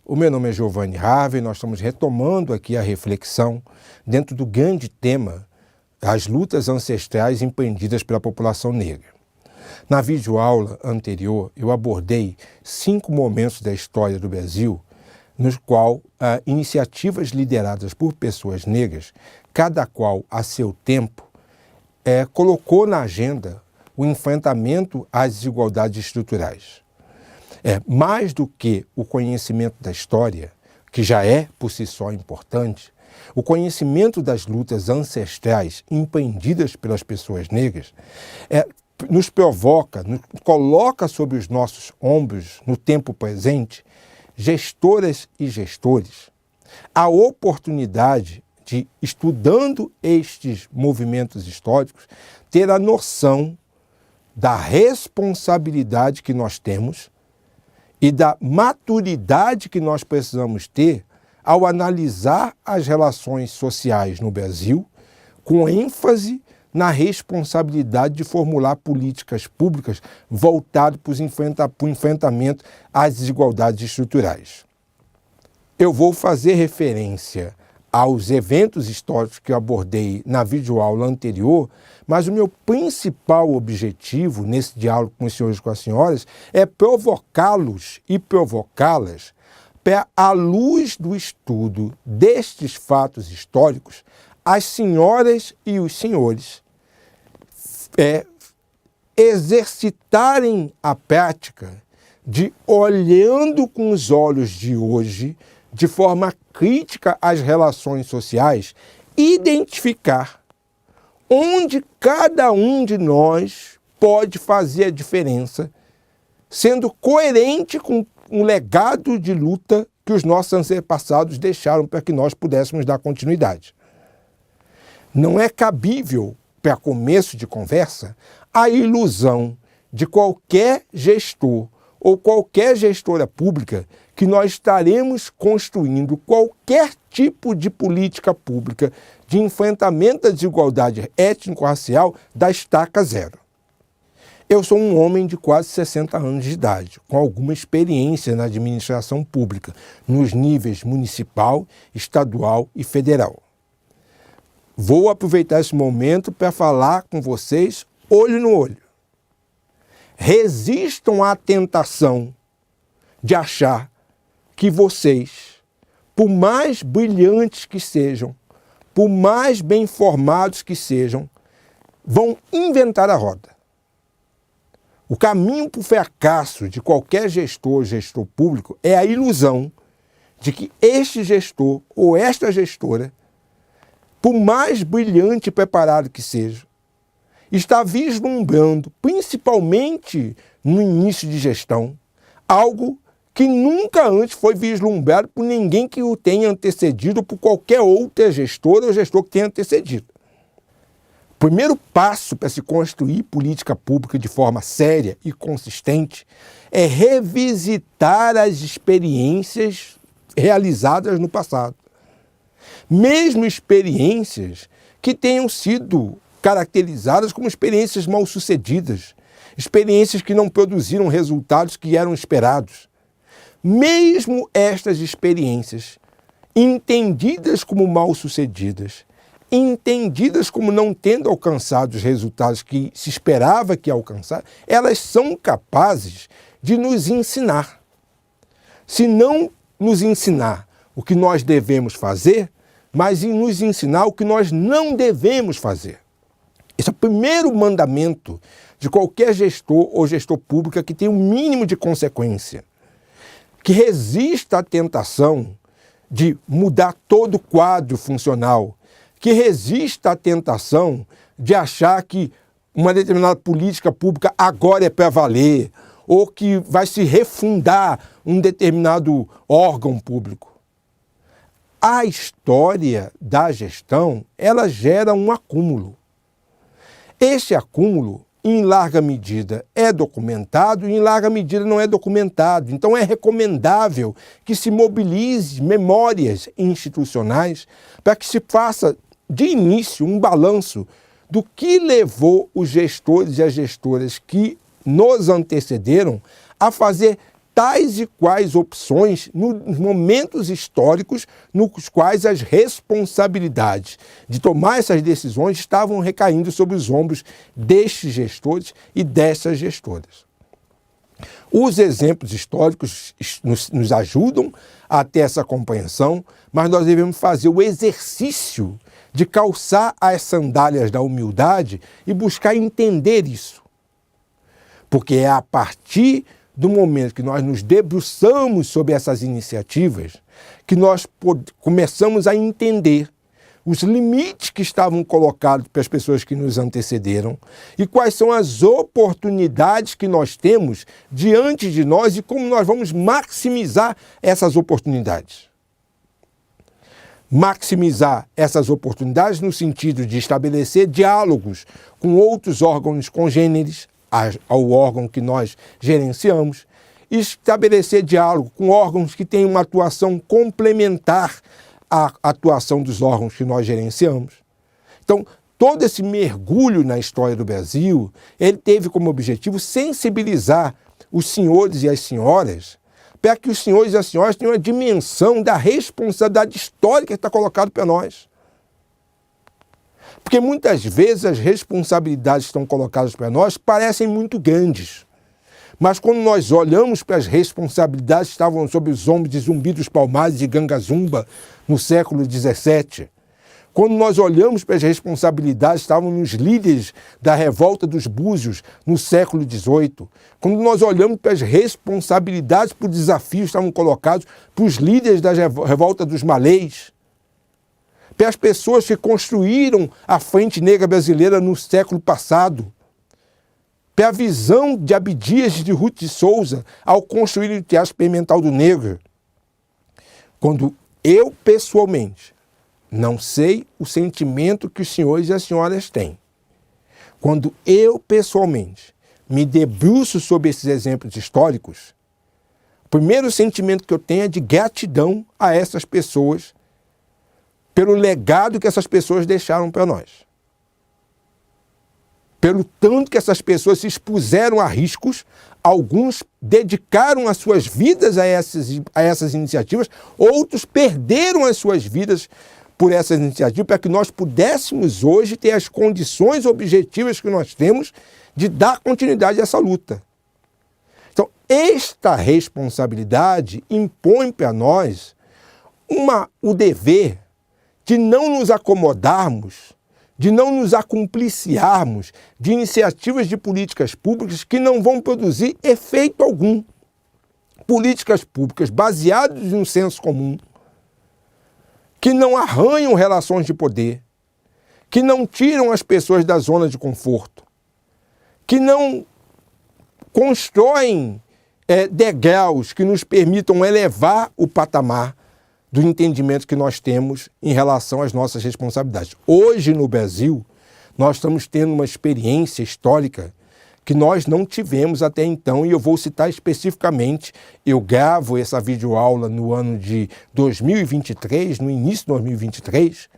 O meu nome é Giovanni Harvey e nós estamos retomando aqui a reflexão dentro do grande tema as lutas ancestrais empreendidas pela população negra. Na videoaula anterior, eu abordei 5 momentos da história do Brasil nos quais iniciativas lideradas por pessoas negras, cada qual a seu tempo, colocou na agenda o enfrentamento às desigualdades estruturais. Mais do que o conhecimento da história, que já é por si só importante, o conhecimento das lutas ancestrais empreendidas pelas pessoas negras nos provoca, nos coloca sobre os nossos ombros, no tempo presente, gestoras e gestores, a oportunidade de, estudando estes movimentos históricos, ter a noção da responsabilidade que nós temos e da maturidade que nós precisamos ter ao analisar as relações sociais no Brasil, com ênfase na responsabilidade de formular políticas públicas voltadas para o enfrentamento às desigualdades estruturais. Eu vou fazer referência aos eventos históricos que eu abordei na videoaula anterior, mas o meu principal objetivo nesse diálogo com os senhores e com as senhoras é provocá-los e provocá-las para, à luz do estudo destes fatos históricos, as senhoras e os senhores exercitarem a prática de, olhando com os olhos de hoje, de forma crítica às relações sociais, identificar onde cada um de nós pode fazer a diferença, sendo coerente com um legado de luta que os nossos antepassados deixaram para que nós pudéssemos dar continuidade. Não é cabível, para começo de conversa, a ilusão de qualquer gestor ou qualquer gestora pública que nós estaremos construindo qualquer tipo de política pública de enfrentamento à desigualdade étnico-racial da estaca zero. Eu sou um homem de quase 60 anos de idade, com alguma experiência na administração pública, nos níveis municipal, estadual e federal. Vou aproveitar esse momento para falar com vocês olho no olho. Resistam à tentação de achar que vocês, por mais brilhantes que sejam, por mais bem informados que sejam, vão inventar a roda. O caminho para o fracasso de qualquer gestor ou gestor público é a ilusão de que este gestor ou esta gestora, por mais brilhante e preparado que seja, está vislumbrando, principalmente no início de gestão, algo que nunca antes foi vislumbrado por ninguém que o tenha antecedido, por qualquer outra gestora ou gestor que tenha antecedido. O primeiro passo para se construir política pública de forma séria e consistente é revisitar as experiências realizadas no passado. Mesmo experiências que tenham sido caracterizadas como experiências mal-sucedidas, experiências que não produziram resultados que eram esperados. Mesmo estas experiências, entendidas como mal-sucedidas, entendidas como não tendo alcançado os resultados que se esperava que alcançasse, elas são capazes de nos ensinar. Se não nos ensinar o que nós devemos fazer, mas em nos ensinar o que nós não devemos fazer. Esse é o primeiro mandamento de qualquer gestor ou gestor pública que tem um mínimo de consequência, que resista à tentação de mudar todo o quadro funcional, que resista à tentação de achar que uma determinada política pública agora é para valer, ou que vai se refundar um determinado órgão público. A história da gestão, ela gera um acúmulo. Este acúmulo, em larga medida, é documentado e em larga medida não é documentado. Então é recomendável que se mobilize memórias institucionais para que se faça, de início, um balanço do que levou os gestores e as gestoras que nos antecederam a fazer tais e quais opções nos momentos históricos nos quais as responsabilidades de tomar essas decisões estavam recaindo sobre os ombros destes gestores e dessas gestoras. Os exemplos históricos nos ajudam a ter essa compreensão, mas nós devemos fazer o exercício de calçar as sandálias da humildade e buscar entender isso. Porque é a partir do momento que nós nos debruçamos sobre essas iniciativas que nós começamos a entender os limites que estavam colocados para as pessoas que nos antecederam e quais são as oportunidades que nós temos diante de nós e como nós vamos maximizar essas oportunidades. Maximizar essas oportunidades no sentido de estabelecer diálogos com outros órgãos congêneres ao órgão que nós gerenciamos, estabelecer diálogo com órgãos que têm uma atuação complementar à atuação dos órgãos que nós gerenciamos. Então, todo esse mergulho na história do Brasil, ele teve como objetivo sensibilizar os senhores e as senhoras para que os senhores e as senhoras tenham a dimensão da responsabilidade histórica que está colocada para nós. Porque muitas vezes as responsabilidades que estão colocadas para nós parecem muito grandes. Mas quando nós olhamos para as responsabilidades que estavam sob os ombros de Zumbi dos Palmares e Ganga Zumba no século XVII, quando nós olhamos para as responsabilidades que estavam nos líderes da revolta dos Búzios no século XVIII, quando nós olhamos para as responsabilidades por desafios que estavam colocados para os líderes da revolta dos Malês, para as pessoas que construíram a Frente Negra Brasileira no século passado, para a visão de Abdias de Ruth de Souza ao construir o Teatro Experimental do Negro. Quando eu, pessoalmente, não sei o sentimento que os senhores e as senhoras têm, quando eu, pessoalmente, me debruço sobre esses exemplos históricos, o primeiro sentimento que eu tenho é de gratidão a essas pessoas pelo legado que essas pessoas deixaram para nós. Pelo tanto que essas pessoas se expuseram a riscos, alguns dedicaram as suas vidas a essas iniciativas, outros perderam as suas vidas por essas iniciativas, para que nós pudéssemos hoje ter as condições objetivas que nós temos de dar continuidade a essa luta. Então, esta responsabilidade impõe para nós o dever de não nos acomodarmos, de não nos acumpliciarmos de iniciativas de políticas públicas que não vão produzir efeito algum. Políticas públicas baseadas em um senso comum, que não arranham relações de poder, que não tiram as pessoas da zona de conforto, que não constroem degraus que nos permitam elevar o patamar do entendimento que nós temos em relação às nossas responsabilidades. Hoje, no Brasil, nós estamos tendo uma experiência histórica que nós não tivemos até então, e eu vou citar especificamente, eu gravo essa videoaula no ano de 2023, no início de 2023,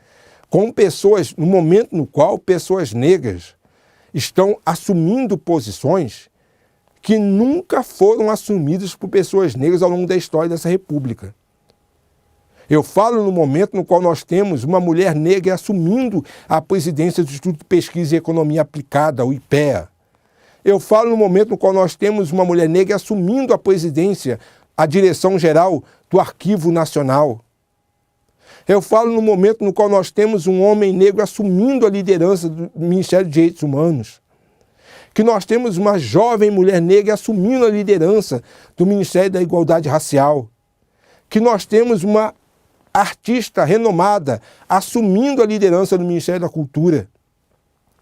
com pessoas, no momento no qual pessoas negras estão assumindo posições que nunca foram assumidas por pessoas negras ao longo da história dessa república. Eu falo no momento no qual nós temos uma mulher negra assumindo a presidência do Instituto de Pesquisa e Economia Aplicada, o IPEA. Eu falo no momento no qual nós temos uma mulher negra assumindo a presidência, a direção-geral do Arquivo Nacional. Eu falo no momento no qual nós temos um homem negro assumindo a liderança do Ministério de Direitos Humanos. Que nós temos uma jovem mulher negra assumindo a liderança do Ministério da Igualdade Racial. Que nós temos uma artista renomada assumindo a liderança do Ministério da Cultura.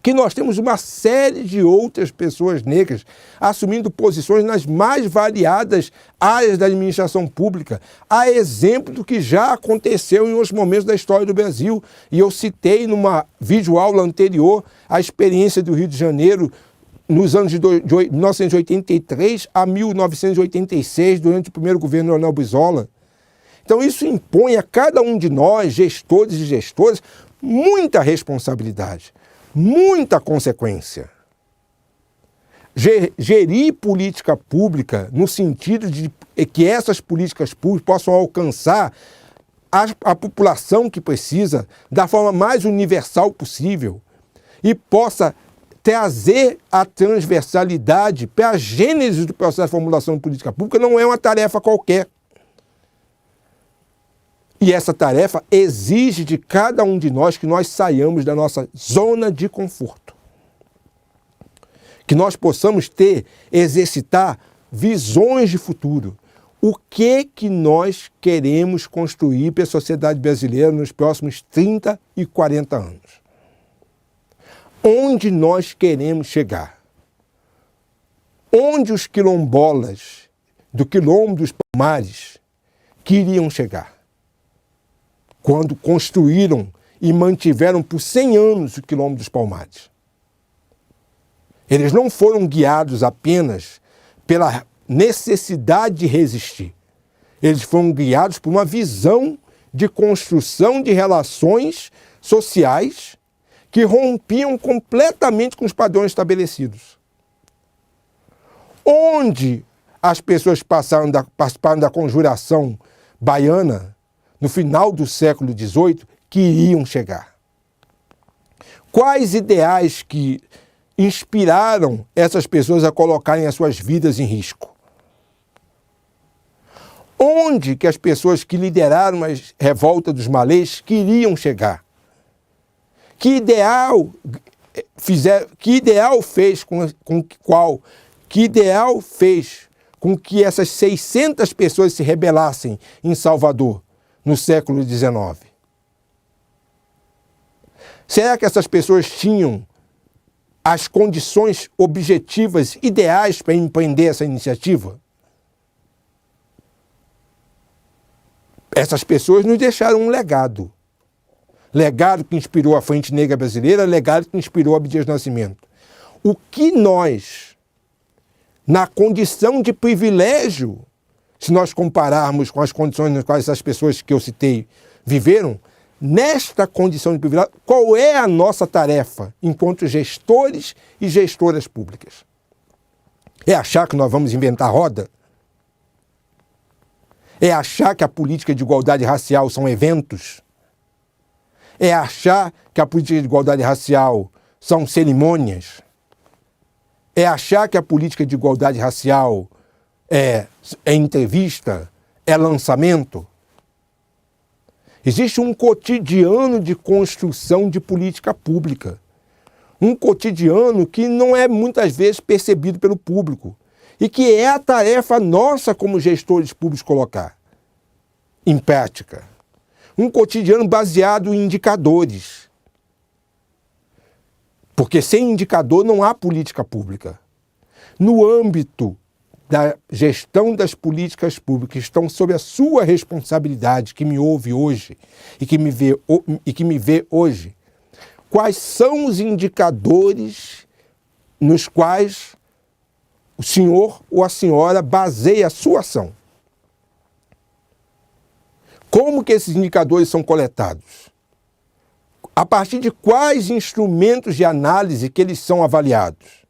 Que nós temos uma série de outras pessoas negras assumindo posições nas mais variadas áreas da administração pública, a exemplo do que já aconteceu em outros momentos da história do Brasil. E eu citei numa videoaula anterior a experiência do Rio de Janeiro nos anos de 1983 a 1986, durante o primeiro governo Leonel Brizola. Então isso impõe a cada um de nós, gestores e gestoras, muita responsabilidade, muita consequência. gerir política pública no sentido de que essas políticas públicas possam alcançar a população que precisa da forma mais universal possível e possa trazer a transversalidade para a gênese do processo de formulação de política pública não é uma tarefa qualquer. E essa tarefa exige de cada um de nós que nós saiamos da nossa zona de conforto. Que nós possamos exercitar visões de futuro. O que nós queremos construir para a sociedade brasileira nos próximos 30 e 40 anos? Onde nós queremos chegar? Onde os quilombolas do Quilombo dos Palmares queriam chegar? Quando construíram e mantiveram por 100 anos o Quilombo dos Palmares. Eles não foram guiados apenas pela necessidade de resistir. Eles foram guiados por uma visão de construção de relações sociais que rompiam completamente com os padrões estabelecidos. Onde as pessoas participaram da conjuração baiana, no final do século XVIII, queriam chegar? Quais ideais que inspiraram essas pessoas a colocarem as suas vidas em risco? Onde que as pessoas que lideraram a revolta dos malês queriam chegar? Que ideal fez com que essas 600 pessoas se rebelassem em Salvador no século XIX? Será que essas pessoas tinham as condições objetivas ideais para empreender essa iniciativa? Essas pessoas nos deixaram um legado. Legado que inspirou a Frente Negra Brasileira, legado que inspirou Abdias Nascimento. O que nós, na condição de privilégio, se nós compararmos com as condições nas quais essas pessoas que eu citei viveram, nesta condição de privilégio, qual é a nossa tarefa enquanto gestores e gestoras públicas? É achar que nós vamos inventar roda? É achar que a política de igualdade racial são eventos? É achar que a política de igualdade racial são cerimônias? É achar que a política de igualdade racial é entrevista? É lançamento? Existe um cotidiano de construção de política pública. Um cotidiano que não é muitas vezes percebido pelo público. E que é a tarefa nossa como gestores públicos colocar em prática. Um cotidiano baseado em indicadores. Porque sem indicador não há política pública. No âmbito da gestão das políticas públicas que estão sob a sua responsabilidade, que me ouve hoje e que me vê hoje, quais são os indicadores nos quais o senhor ou a senhora baseia a sua ação? Como que esses indicadores são coletados? A partir de quais instrumentos de análise que eles são avaliados?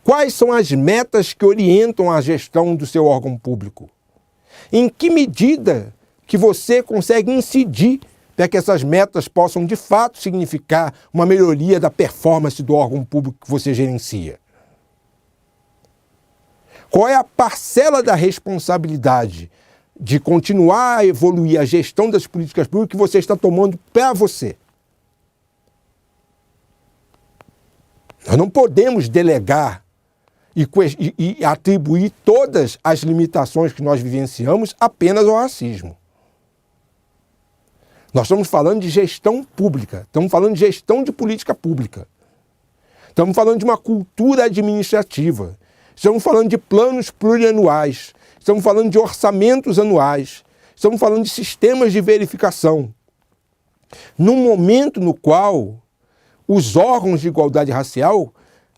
Quais são as metas que orientam a gestão do seu órgão público? Em que medida que você consegue incidir para que essas metas possam de fato significar uma melhoria da performance do órgão público que você gerencia? Qual é a parcela da responsabilidade de continuar a evoluir a gestão das políticas públicas que você está tomando para você? Nós não podemos delegar e atribuir todas as limitações que nós vivenciamos apenas ao racismo. Nós estamos falando de gestão pública, estamos falando de gestão de política pública. Estamos falando de uma cultura administrativa. Estamos falando de planos plurianuais. Estamos falando de orçamentos anuais. Estamos falando de sistemas de verificação. Num momento no qual os órgãos de igualdade racial,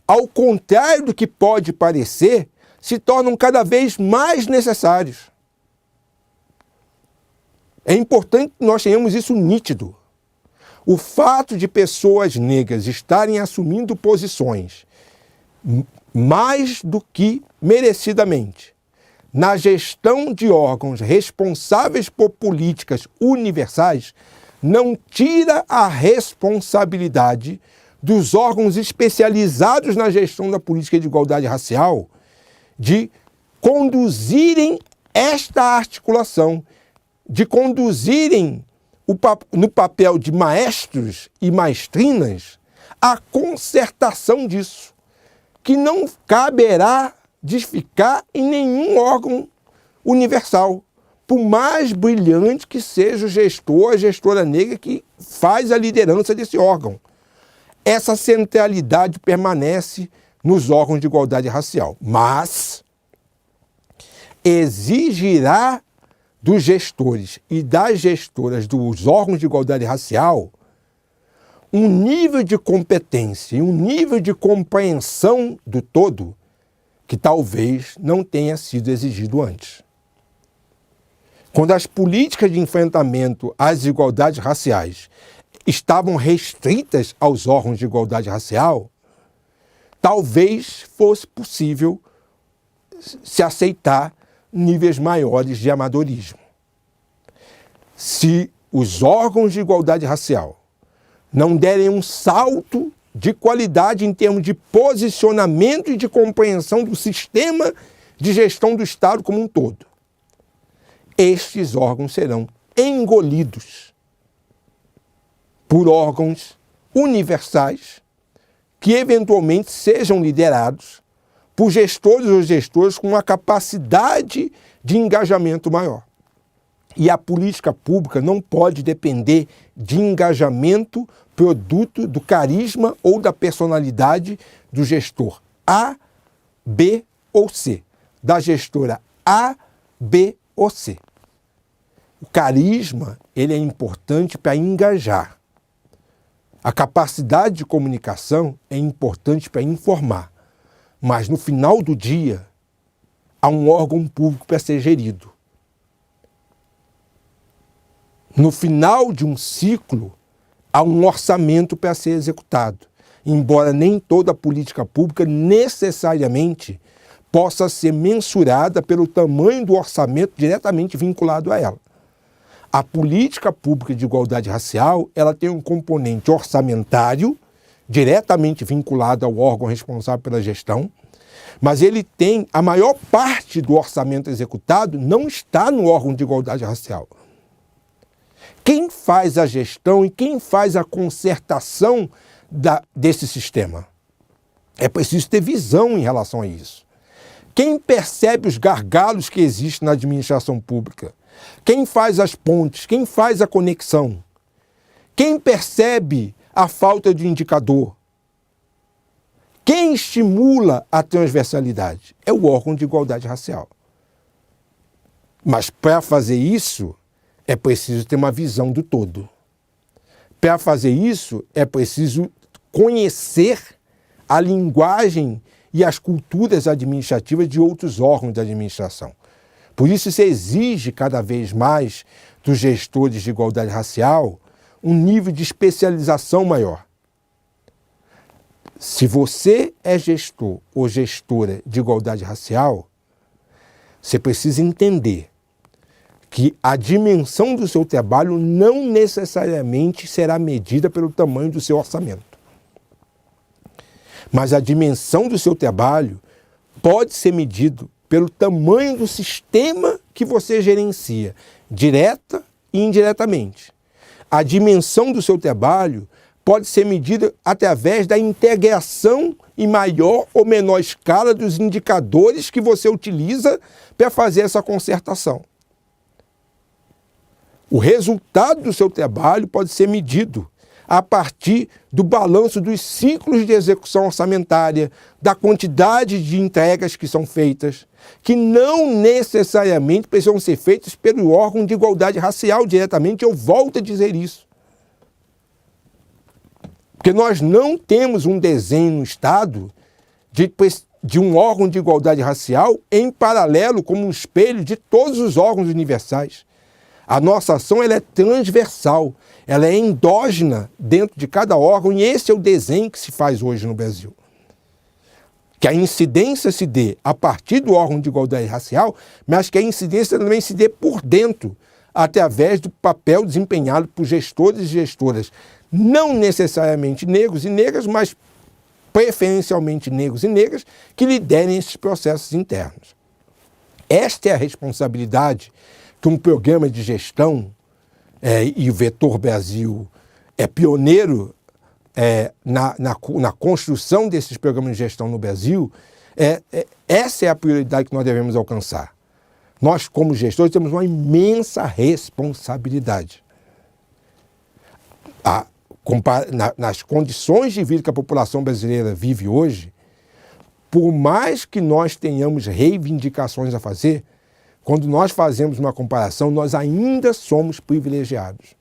ao contrário do que pode parecer, se tornam cada vez mais necessários. É importante que nós tenhamos isso nítido. O fato de pessoas negras estarem assumindo posições mais do que merecidamente, na gestão de órgãos responsáveis por políticas universais, não tira a responsabilidade dos órgãos especializados na gestão da política de igualdade racial de conduzirem esta articulação, de conduzirem no papel de maestros e maestrinas a concertação disso, que não caberá ficar em nenhum órgão universal, por mais brilhante que seja o gestor, a gestora negra que faz a liderança desse órgão. Essa centralidade permanece nos órgãos de igualdade racial, mas exigirá dos gestores e das gestoras dos órgãos de igualdade racial um nível de competência e um nível de compreensão do todo que talvez não tenha sido exigido antes. Quando as políticas de enfrentamento às desigualdades raciais estavam restritas aos órgãos de igualdade racial, talvez fosse possível se aceitar níveis maiores de amadorismo. Se os órgãos de igualdade racial não derem um salto de qualidade em termos de posicionamento e de compreensão do sistema de gestão do Estado como um todo, estes órgãos serão engolidos por órgãos universais que eventualmente sejam liderados por gestores ou gestoras com uma capacidade de engajamento maior. E a política pública não pode depender de engajamento produto do carisma ou da personalidade do gestor A, B ou C, da gestora A, B ou C. O carisma, ele é importante para engajar. A capacidade de comunicação é importante para informar. Mas no final do dia, há um órgão público para ser gerido. No final de um ciclo, há um orçamento para ser executado, embora nem toda política pública necessariamente possa ser mensurada pelo tamanho do orçamento diretamente vinculado a ela. A política pública de igualdade racial, ela tem um componente orçamentário, diretamente vinculado ao órgão responsável pela gestão, mas ele tem, a maior parte do orçamento executado não está no órgão de igualdade racial. Quem faz a gestão e quem faz a concertação desse sistema? É preciso ter visão em relação a isso. Quem percebe os gargalos que existem na administração pública? Quem faz as pontes? Quem faz a conexão? Quem percebe a falta de indicador? Quem estimula a transversalidade? É o órgão de igualdade racial. Mas para fazer isso, é preciso ter uma visão do todo. Para fazer isso, é preciso conhecer a linguagem e as culturas administrativas de outros órgãos da administração. Por isso, se exige cada vez mais dos gestores de igualdade racial um nível de especialização maior. Se você é gestor ou gestora de igualdade racial, você precisa entender que a dimensão do seu trabalho não necessariamente será medida pelo tamanho do seu orçamento. Mas a dimensão do seu trabalho pode ser medido pelo tamanho do sistema que você gerencia, direta e indiretamente. A dimensão do seu trabalho pode ser medida através da integração em maior ou menor escala dos indicadores que você utiliza para fazer essa concertação. O resultado do seu trabalho pode ser medido a partir do balanço dos ciclos de execução orçamentária, da quantidade de entregas que são feitas, que não necessariamente precisam ser feitas pelo órgão de igualdade racial diretamente, eu volto a dizer isso. Porque nós não temos um desenho no Estado de um órgão de igualdade racial em paralelo como um espelho de todos os órgãos universais. A nossa ação ela é transversal, ela é endógena dentro de cada órgão e esse é o desenho que se faz hoje no Brasil. que a incidência se dê a partir do órgão de igualdade racial, mas que a incidência também se dê por dentro, através do papel desempenhado por gestores e gestoras, não necessariamente negros e negras, mas preferencialmente negros e negras, que liderem esses processos internos. Esta é a responsabilidade que um programa de gestão, e o Vetor Brasil é pioneiro na construção desses programas de gestão no Brasil, essa é a prioridade que nós devemos alcançar. Nós, como gestores, temos uma imensa responsabilidade. Nas condições de vida que a população brasileira vive hoje, por mais que nós tenhamos reivindicações a fazer, quando nós fazemos uma comparação, nós ainda somos privilegiados.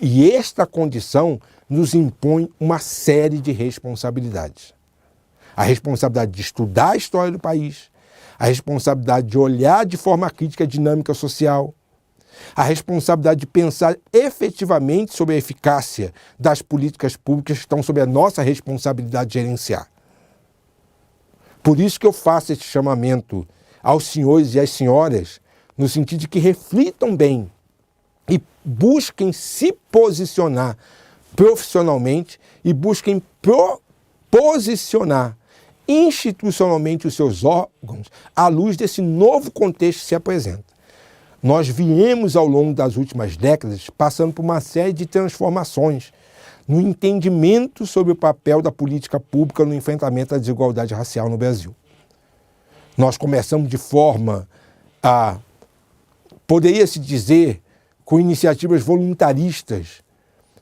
E esta condição nos impõe uma série de responsabilidades. A responsabilidade de estudar a história do país, a responsabilidade de olhar de forma crítica a dinâmica social, a responsabilidade de pensar efetivamente sobre a eficácia das políticas públicas que estão sob a nossa responsabilidade de gerenciar. Por isso que eu faço esse chamamento aos senhores e às senhoras, no sentido de que reflitam bem e busquem se posicionar profissionalmente e busquem posicionar institucionalmente os seus órgãos à luz desse novo contexto que se apresenta. Nós viemos ao longo das últimas décadas passando por uma série de transformações no entendimento sobre o papel da política pública no enfrentamento à desigualdade racial no Brasil. Nós começamos de forma poderia-se dizer, com iniciativas voluntaristas,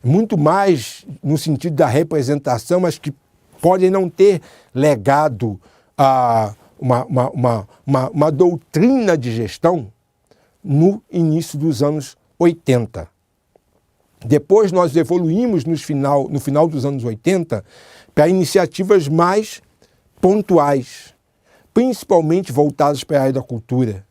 muito mais no sentido da representação, mas que podem não ter legado uma doutrina de gestão no início dos anos 80. Depois nós evoluímos no final dos anos 80 para iniciativas mais pontuais, principalmente voltadas para a área da cultura.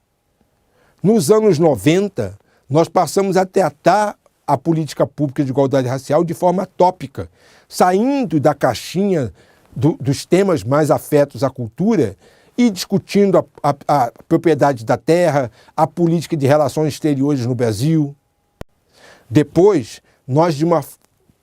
Nos anos 90, nós passamos a tratar a política pública de igualdade racial de forma tópica, saindo da caixinha dos temas mais afetos à cultura e discutindo a propriedade da terra, a política de relações exteriores no Brasil. Depois, nós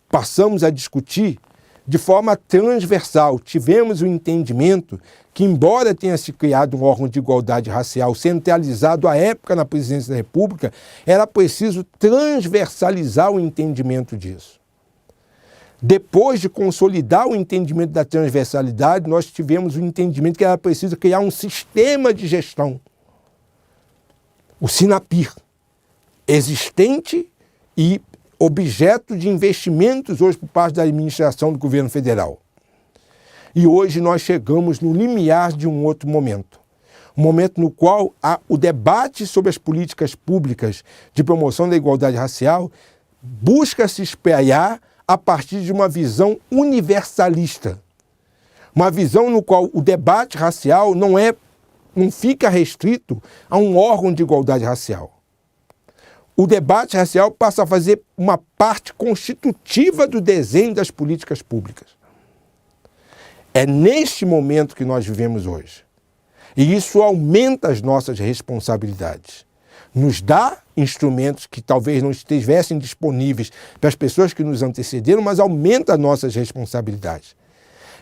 passamos a discutir de forma transversal. Tivemos o entendimento que, embora tenha se criado um órgão de igualdade racial centralizado à época na presidência da República, era preciso transversalizar o entendimento disso. Depois de consolidar o entendimento da transversalidade, nós tivemos o entendimento que era preciso criar um sistema de gestão, o SINAPIR, existente e objeto de investimentos hoje por parte da administração do governo federal. E hoje nós chegamos no limiar de um outro momento. Um momento no qual o debate sobre as políticas públicas de promoção da igualdade racial busca se espelhar a partir de uma visão universalista. Uma visão no qual o debate racial não fica restrito a um órgão de igualdade racial. O debate racial passa a fazer uma parte constitutiva do desenho das políticas públicas. É neste momento que nós vivemos hoje. E isso aumenta as nossas responsabilidades. Nos dá instrumentos que talvez não estivessem disponíveis para as pessoas que nos antecederam, mas aumenta as nossas responsabilidades.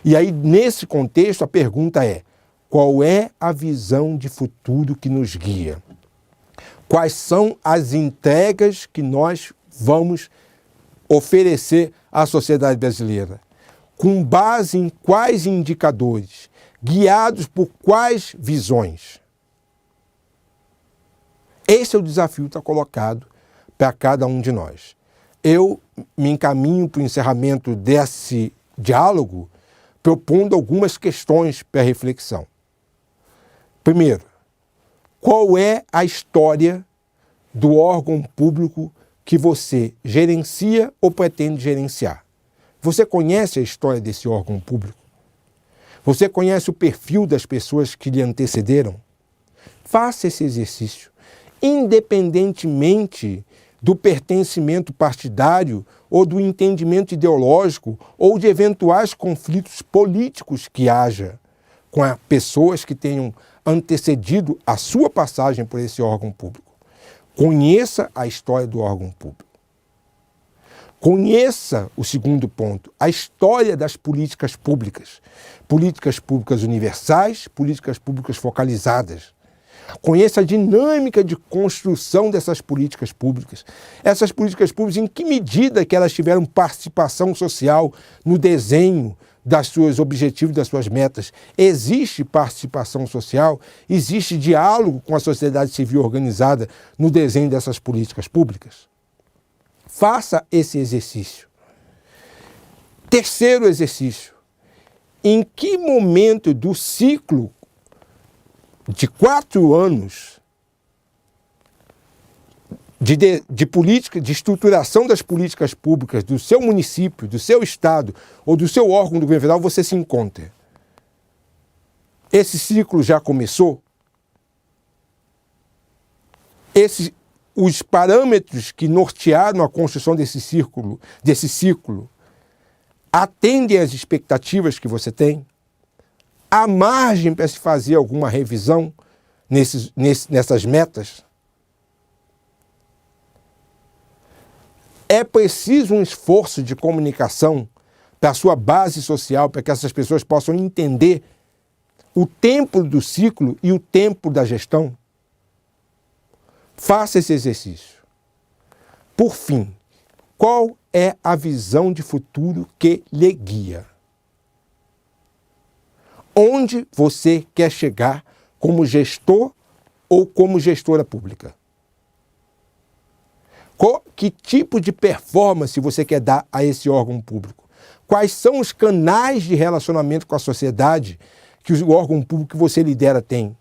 E aí, nesse contexto, a pergunta é: qual é a visão de futuro que nos guia? Quais são as entregas que nós vamos oferecer à sociedade brasileira? Com base em quais indicadores? Guiados por quais visões? Esse é o desafio que está colocado para cada um de nós. Eu me encaminho para o encerramento desse diálogo propondo algumas questões para reflexão. Primeiro, qual é a história do órgão público que você gerencia ou pretende gerenciar? Você conhece a história desse órgão público? Você conhece o perfil das pessoas que lhe antecederam? Faça esse exercício, independentemente do pertencimento partidário ou do entendimento ideológico ou de eventuais conflitos políticos que haja com pessoas que tenham antecedido a sua passagem por esse órgão público. Conheça a história do órgão público. Conheça, o segundo ponto, a história das políticas públicas universais, políticas públicas focalizadas. Conheça a dinâmica de construção dessas políticas públicas. Essas políticas públicas, em que medida que elas tiveram participação social no desenho dos seus objetivos, das suas metas. Existe participação social, existe diálogo com a sociedade civil organizada no desenho dessas políticas públicas? Faça esse exercício. Terceiro exercício. Em que momento do ciclo de 4 anos de política, de estruturação das políticas públicas do seu município, do seu estado ou do seu órgão do governo federal você se encontra? Esse ciclo já começou? Os parâmetros que nortearam a construção desse ciclo atendem às expectativas que você tem? Há margem para se fazer alguma revisão nessas metas? É preciso um esforço de comunicação para a sua base social, para que essas pessoas possam entender o tempo do ciclo e o tempo da gestão? Faça esse exercício. Por fim, qual é a visão de futuro que lhe guia? Onde você quer chegar como gestor ou como gestora pública? Que tipo de performance você quer dar a esse órgão público? Quais são os canais de relacionamento com a sociedade que o órgão público que você lidera tem?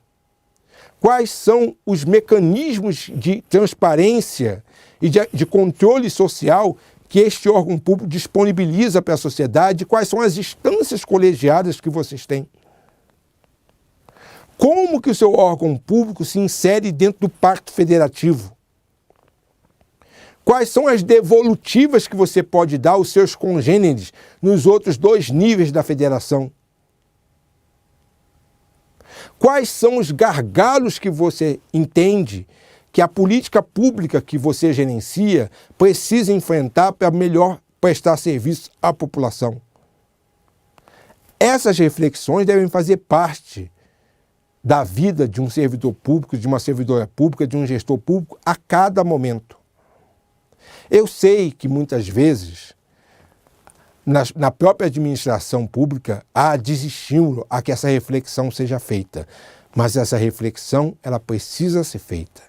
Quais são os mecanismos de transparência e de controle social que este órgão público disponibiliza para a sociedade? Quais são as instâncias colegiadas que vocês têm? Como que o seu órgão público se insere dentro do Pacto Federativo? Quais são as devolutivas que você pode dar aos seus congêneres nos outros 2 níveis da federação? Quais são os gargalos que você entende que a política pública que você gerencia precisa enfrentar para melhor prestar serviço à população? Essas reflexões devem fazer parte da vida de um servidor público, de uma servidora pública, de um gestor público a cada momento. Eu sei que muitas vezes, na própria administração pública, há desestímulo a que essa reflexão seja feita. Mas essa reflexão, ela precisa ser feita.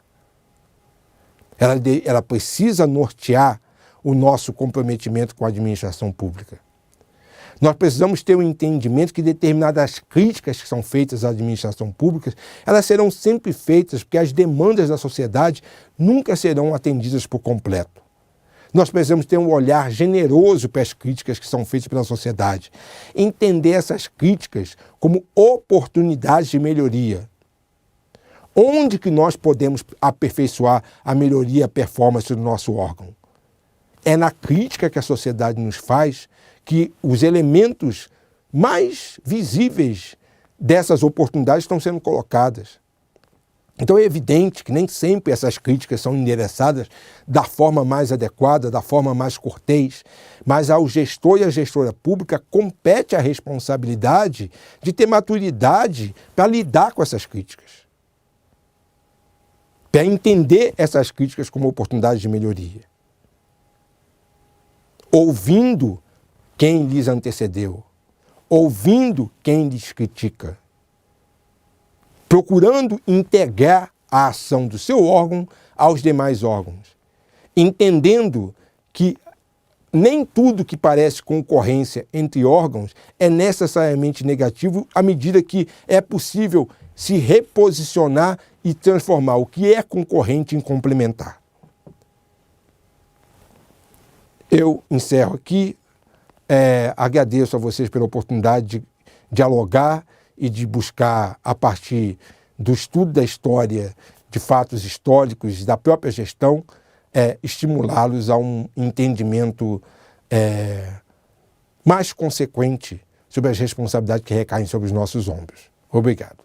Ela precisa nortear o nosso comprometimento com a administração pública. Nós precisamos ter um entendimento que determinadas críticas que são feitas à administração pública, elas serão sempre feitas porque as demandas da sociedade nunca serão atendidas por completo. Nós precisamos ter um olhar generoso para as críticas que são feitas pela sociedade. Entender essas críticas como oportunidades de melhoria. Onde que nós podemos aperfeiçoar a melhoria e a performance do nosso órgão? É na crítica que a sociedade nos faz que os elementos mais visíveis dessas oportunidades estão sendo colocadas. Então é evidente que nem sempre essas críticas são endereçadas da forma mais adequada, da forma mais cortês, mas ao gestor e à gestora pública compete a responsabilidade de ter maturidade para lidar com essas críticas, para entender essas críticas como oportunidades de melhoria. Ouvindo quem lhes antecedeu, ouvindo quem lhes critica, procurando integrar a ação do seu órgão aos demais órgãos, entendendo que nem tudo que parece concorrência entre órgãos é necessariamente negativo à medida que é possível se reposicionar e transformar o que é concorrente em complementar. Eu encerro aqui, agradeço a vocês pela oportunidade de dialogar e de buscar, a partir do estudo da história, de fatos históricos, da própria gestão, estimulá-los a um entendimento mais consequente sobre as responsabilidades que recaem sobre os nossos ombros. Obrigado.